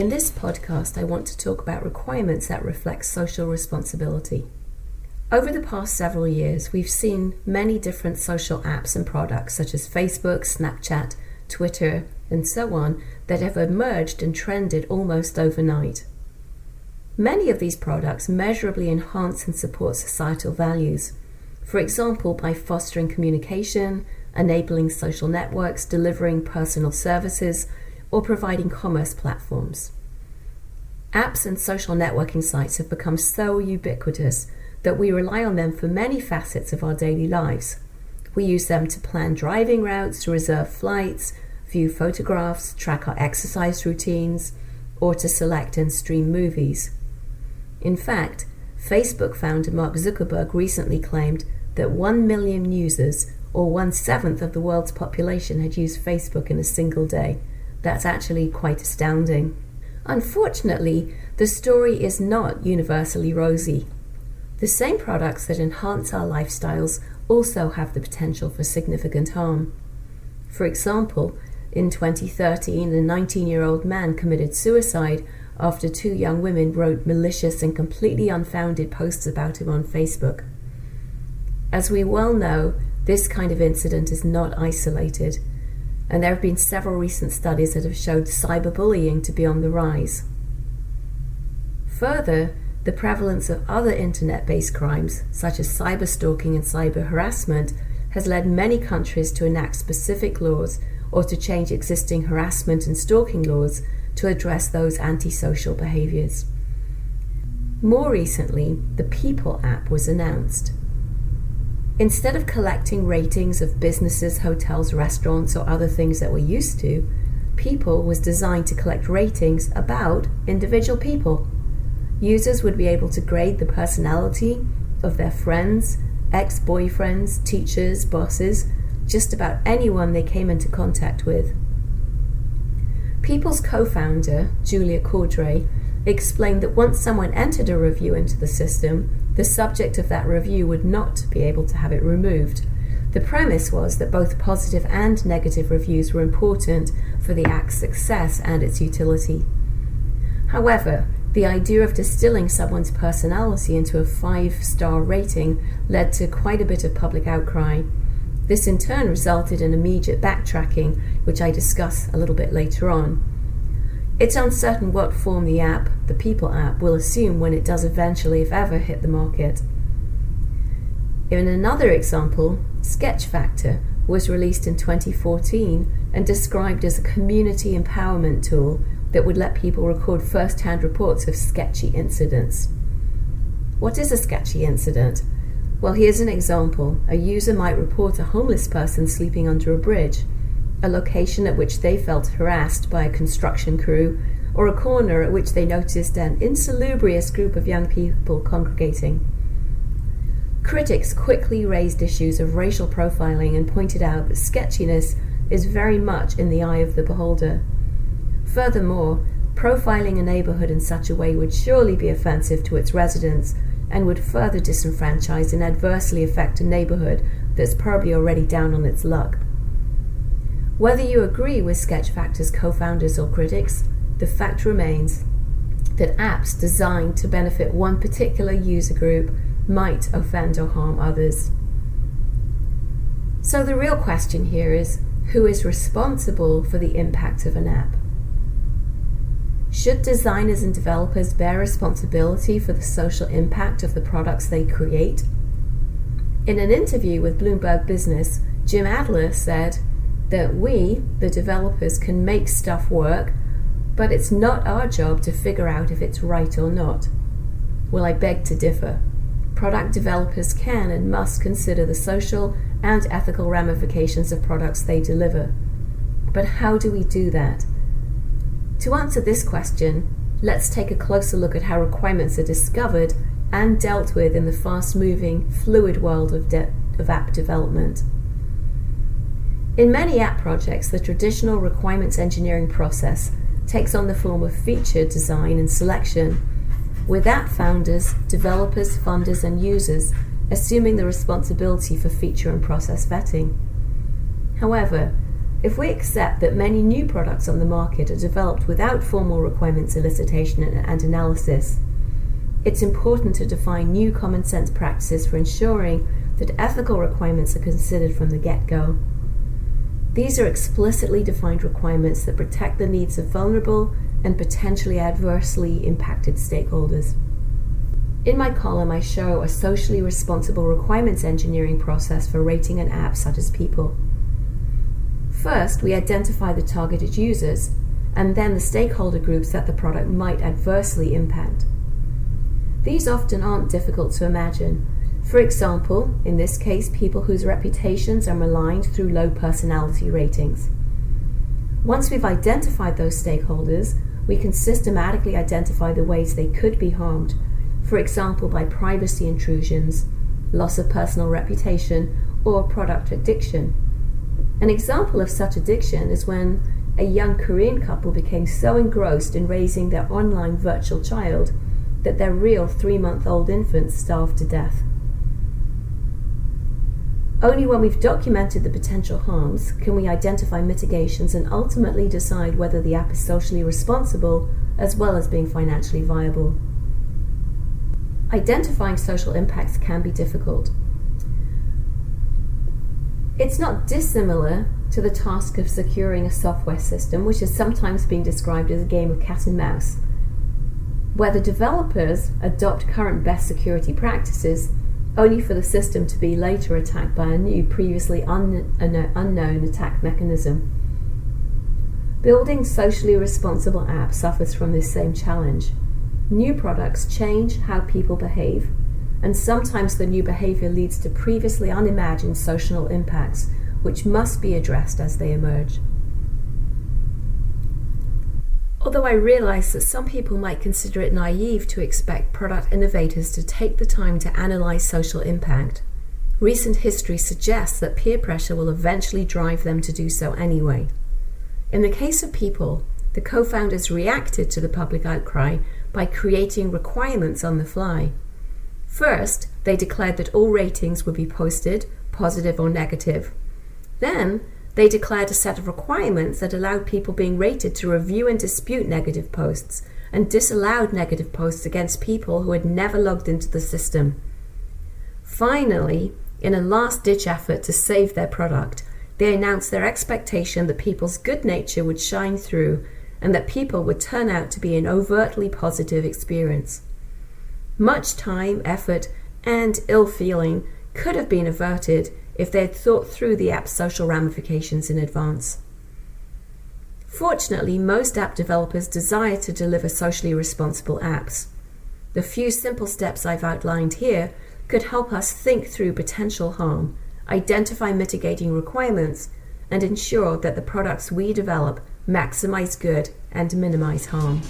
In this podcast, I want to talk about requirements that reflect social responsibility. Over the past several years, we've seen many different social apps and products such as Facebook, Snapchat, Twitter, and so on that have emerged and trended almost overnight. Many of these products measurably enhance and support societal values, for example, by fostering communication, enabling social networks, delivering personal services, or providing commerce platforms. Apps and social networking sites have become so ubiquitous that we rely on them for many facets of our daily lives. We use them to plan driving routes, to reserve flights, view photographs, track our exercise routines, or to select and stream movies. In fact, Facebook founder Mark Zuckerberg recently claimed that 1 million users, or 1/7 of the world's population, had used Facebook in a single day. That's actually quite astounding. Unfortunately, the story is not universally rosy. The same products that enhance our lifestyles also have the potential for significant harm. For example, in 2013, a 19-year-old man committed suicide after two young women wrote malicious and completely unfounded posts about him on Facebook. As we well know, this kind of incident is not isolated, and there have been several recent studies that have showed cyberbullying to be on the rise. Further, the prevalence of other internet-based crimes, such as cyberstalking and cyber harassment, has led many countries to enact specific laws or to change existing harassment and stalking laws to address those antisocial behaviors. More recently, the People app was announced. Instead of collecting ratings of businesses, hotels, restaurants, or other things that we're used to, People was designed to collect ratings about individual people. Users would be able to grade the personality of their friends, ex-boyfriends, teachers, bosses, just about anyone they came into contact with. People's co-founder, Julia Caudray, explained that once someone entered a review into the system, the subject of that review would not be able to have it removed. The premise was that both positive and negative reviews were important for the app's success and its utility. However, the idea of distilling someone's personality into a 5-star rating led to quite a bit of public outcry. This in turn resulted in immediate backtracking, which I discuss a little bit later on. It's uncertain what form the app, the People app, will assume when it does eventually, if ever, hit the market. In another example, Sketch Factor was released in 2014 and described as a community empowerment tool that would let people record first-hand reports of sketchy incidents. What is a sketchy incident? Well, here's an example. A user might report a homeless person sleeping under a bridge, a location at which they felt harassed by a construction crew, or a corner at which they noticed an insalubrious group of young people congregating. Critics quickly raised issues of racial profiling and pointed out that sketchiness is very much in the eye of the beholder. Furthermore, profiling a neighborhood in such a way would surely be offensive to its residents and would further disenfranchise and adversely affect a neighborhood that's probably already down on its luck. Whether you agree with Sketch Factor's co-founders or critics, the fact remains that apps designed to benefit one particular user group might offend or harm others. So the real question here is, who is responsible for the impact of an app? Should designers and developers bear responsibility for the social impact of the products they create? In an interview with Bloomberg Business, Jim Adler said that we, the developers, can make stuff work, but it's not our job to figure out if it's right or not. Well, I beg to differ. Product developers can and must consider the social and ethical ramifications of products they deliver. But how do we do that? To answer this question, let's take a closer look at how requirements are discovered and dealt with in the fast-moving, fluid world of app development. In many app projects, the traditional requirements engineering process takes on the form of feature design and selection, with app founders, developers, funders, and users assuming the responsibility for feature and process vetting. However, If we accept that many new products on the market are developed without formal requirements elicitation and analysis, it's important to define new common sense practices for ensuring that ethical requirements are considered from the get-go. These are explicitly defined requirements that protect the needs of vulnerable and potentially adversely impacted stakeholders. In my column, I show a socially responsible requirements engineering process for rating an app such as People. First, we identify the targeted users, and then the stakeholder groups that the product might adversely impact. These often aren't difficult to imagine. For example, in this case, people whose reputations are maligned through low personality ratings. Once we've identified those stakeholders, we can systematically identify the ways they could be harmed, for example by privacy intrusions, loss of personal reputation, or product addiction. An example of such addiction is when a young Korean couple became so engrossed in raising their online virtual child that their real 3-month-old infant starved to death. Only when we've documented the potential harms can we identify mitigations and ultimately decide whether the app is socially responsible as well as being financially viable. Identifying social impacts can be difficult. It's not dissimilar to the task of securing a software system, which has sometimes been described as a game of cat and mouse, where the developers adopt current best security practices only for the system to be later attacked by a new, previously unknown attack mechanism. Building socially responsible apps suffers from this same challenge. New products change how people behave, and sometimes the new behavior leads to previously unimagined social impacts, which must be addressed as they emerge. Although I realize that some people might consider it naive to expect product innovators to take the time to analyze social impact, recent history suggests that peer pressure will eventually drive them to do so anyway. In the case of People, the co-founders reacted to the public outcry by creating requirements on the fly. First, they declared that all ratings would be posted, positive or negative. Then, they declared a set of requirements that allowed people being rated to review and dispute negative posts, and disallowed negative posts against people who had never logged into the system. Finally, in a last-ditch effort to save their product, they announced their expectation that people's good nature would shine through and that People would turn out to be an overtly positive experience. Much time, effort, and ill feeling could have been averted if they had thought through the app's social ramifications in advance. Fortunately, most app developers desire to deliver socially responsible apps. The few simple steps I've outlined here could help us think through potential harm, identify mitigating requirements, and ensure that the products we develop maximize good and minimize harm.